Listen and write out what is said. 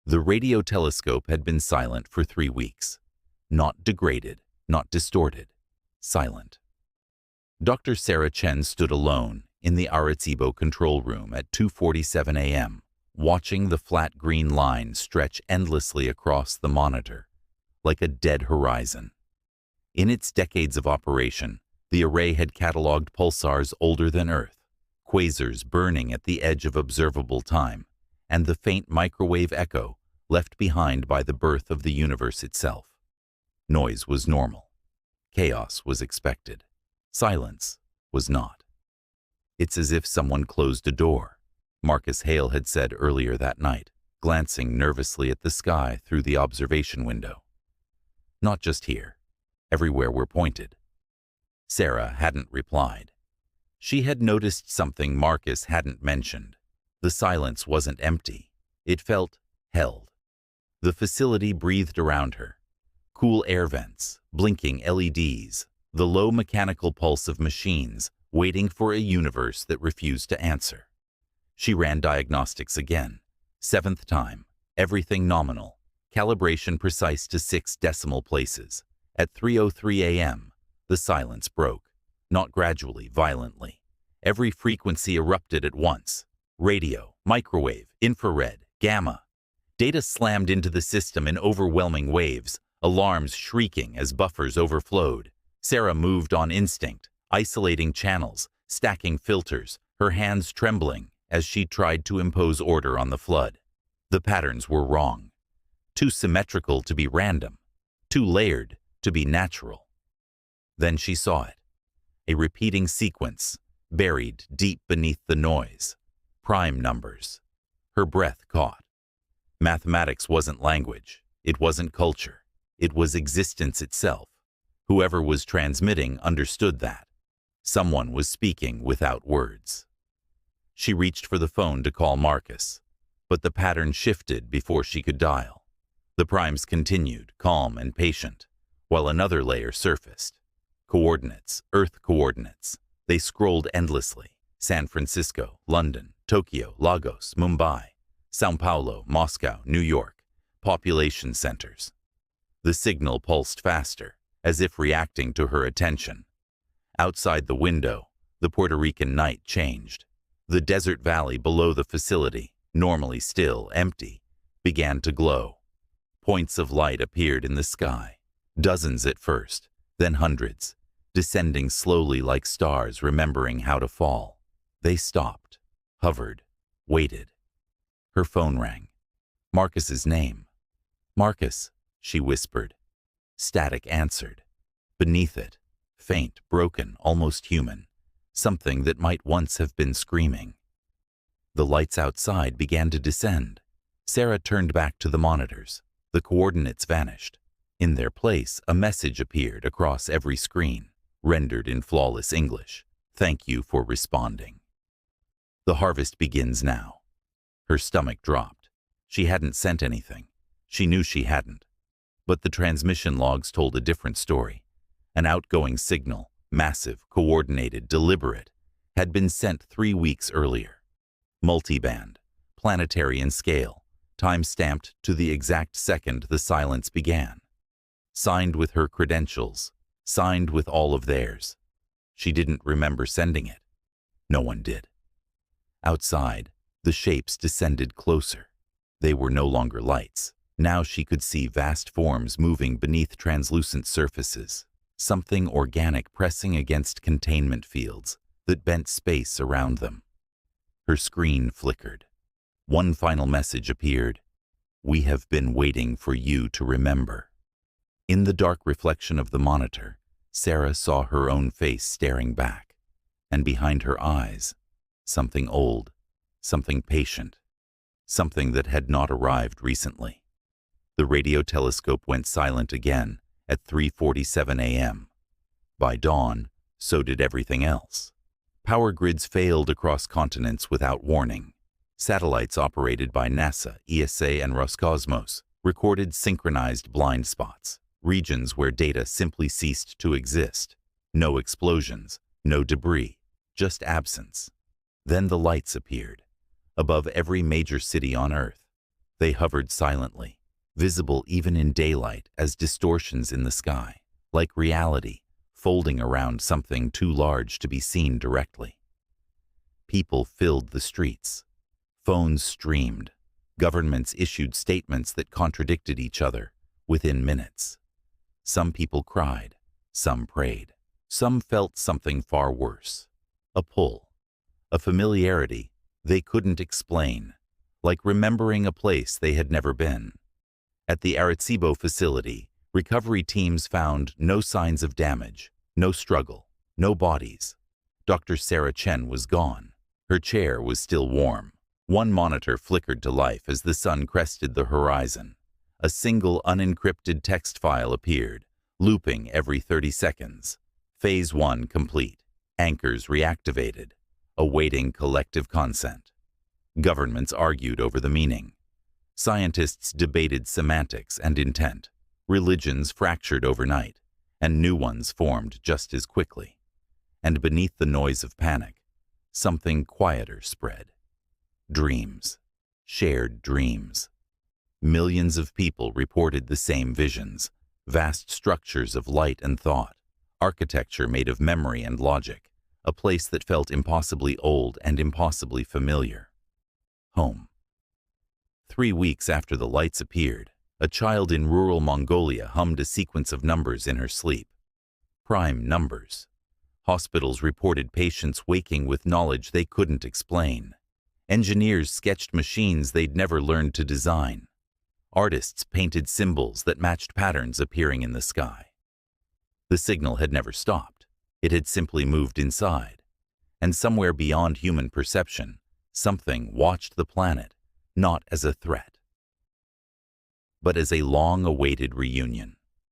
The radio telescope had been silent for 3 weeks. Not degraded, not distorted. Silent. Dr. Sarah Chen stood alone in the Arecibo control room at 2:47 a.m., watching the flat green line stretch endlessly across the monitor, like a dead horizon. In its decades of operation, the array had catalogued pulsars older than Earth, quasars burning at the edge of observable time, and the faint microwave echo left behind by the birth of the universe itself. Noise was normal. Chaos was expected. Silence was not. "It's as if someone closed a door," Marcus Hale had said earlier that night, glancing nervously at the sky through the observation window. "Not just here. Everywhere we're pointed." Sarah hadn't replied. She had noticed something Marcus hadn't mentioned. The silence wasn't empty. It felt held. The facility breathed around her. Cool air vents, blinking LEDs, the low mechanical pulse of machines waiting for a universe that refused to answer. She ran diagnostics again. 7th time, everything nominal, calibration precise to 6 decimal places. At 3:03 a.m., the silence broke, not gradually, violently. Every frequency erupted at once. Radio, microwave, infrared, gamma. Data slammed into the system in overwhelming waves, alarms shrieking as buffers overflowed. Sarah moved on instinct, isolating channels, stacking filters, her hands trembling as she tried to impose order on the flood. The patterns were wrong. Too symmetrical to be random, too layered to be natural. Then she saw it. A repeating sequence, buried deep beneath the noise. Prime numbers. Her breath caught. Mathematics wasn't language. It wasn't culture. It was existence itself. Whoever was transmitting understood that. Someone was speaking without words. She reached for the phone to call Marcus, but the pattern shifted before she could dial. The primes continued, calm and patient, while another layer surfaced. Coordinates, Earth coordinates. They scrolled endlessly. San Francisco, London, Tokyo, Lagos, Mumbai, São Paulo, Moscow, New York, population centers. The signal pulsed faster, as if reacting to her attention. Outside the window, the Puerto Rican night changed. The desert valley below the facility, normally still, empty, began to glow. Points of light appeared in the sky, dozens at first, then hundreds, descending slowly like stars remembering how to fall. They stopped, hovered, waited. Her phone rang. Marcus's name. "Marcus," she whispered. Static answered. Beneath it, faint, broken, almost human, something that might once have been screaming. The lights outside began to descend. Sarah turned back to the monitors. The coordinates vanished. In their place, a message appeared across every screen, rendered in flawless English. "Thank you for responding. The harvest begins now." Her stomach dropped. She hadn't sent anything. She knew she hadn't. But the transmission logs told a different story. An outgoing signal, massive, coordinated, deliberate, had been sent 3 weeks earlier. Multiband, planetary in scale, time-stamped to the exact second the silence began. Signed with her credentials, signed with all of theirs. She didn't remember sending it. No one did. Outside, the shapes descended closer. They were no longer lights. Now she could see vast forms moving beneath translucent surfaces, something organic pressing against containment fields that bent space around them. Her screen flickered. One final message appeared. "We have been waiting for you to remember." In the dark reflection of the monitor, Sarah saw her own face staring back, and behind her eyes, something old, something patient, something that had not arrived recently. The radio telescope went silent again at 3:47 a.m. By dawn, so did everything else. Power grids failed across continents without warning. Satellites operated by NASA, ESA, and Roscosmos recorded synchronized blind spots, regions where data simply ceased to exist. No explosions, no debris, just absence. Then the lights appeared, above every major city on Earth. They hovered silently, visible even in daylight as distortions in the sky, like reality, folding around something too large to be seen directly. People filled the streets. Phones streamed. Governments issued statements that contradicted each other within minutes. Some people cried, some prayed, some felt something far worse. A pull, a familiarity they couldn't explain, like remembering a place they had never been. At the Arecibo facility, recovery teams found no signs of damage, no struggle, no bodies. Dr. Sarah Chen was gone. Her chair was still warm. One monitor flickered to life as the sun crested the horizon. A single unencrypted text file appeared, looping every 30 seconds. Phase 1 complete. Anchors reactivated, awaiting collective consent. Governments argued over the meaning. Scientists debated semantics and intent. Religions fractured overnight, and new ones formed just as quickly. And beneath the noise of panic, something quieter spread. Dreams. Shared dreams. Millions of people reported the same visions, vast structures of light and thought, architecture made of memory and logic, a place that felt impossibly old and impossibly familiar. Home. 3 weeks after the lights appeared, a child in rural Mongolia hummed a sequence of numbers in her sleep. Prime numbers. Hospitals reported patients waking with knowledge they couldn't explain. Engineers sketched machines they'd never learned to design. Artists painted symbols that matched patterns appearing in the sky. The signal had never stopped. It had simply moved inside. And somewhere beyond human perception, something watched the planet, not as a threat, but as a long-awaited reunion.